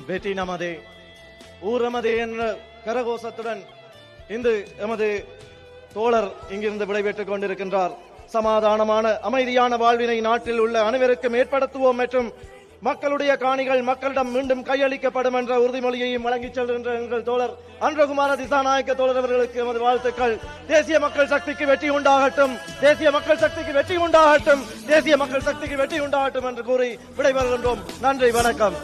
வெற்றி நமதே, ஊர் நமதே என்ற கரகோஷத்துடன் இன்று எமது தோழர் இங்கிருந்து விடைபெற்றுக் கொண்டிருக்கின்றார். சமாதானமான அமைதியான வாழ்வினை நாட்டில் உள்ள அனைவருக்கும் ஏற்படுத்துவோம் மற்றும் மக்களுடைய காணிகள் மக்களிடம் மீண்டும் கையளிக்கப்படும் என்ற உறுதிமொழியையும் வழங்கிச் செல்கின்ற எங்கள் தோழர் அன்றகுமார திசாநாயக்க தோழர் அவர்களுக்கு எமது வாழ்த்துக்கள். தேசிய மக்கள் சக்திக்கு வெற்றி உண்டாகட்டும், தேசிய மக்கள் சக்திக்கு வெற்றி உண்டாகட்டும், தேசிய மக்கள் சக்திக்கு வெற்றி உண்டாகட்டும் என்று கூறி விடைபெறுகின்றோம். நன்றி, வணக்கம்.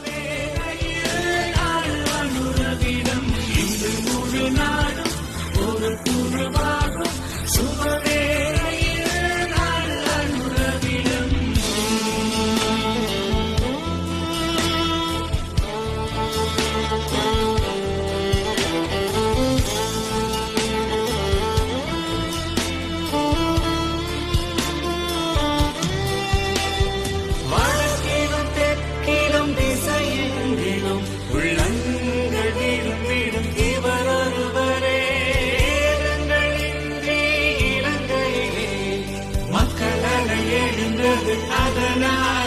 அதனால்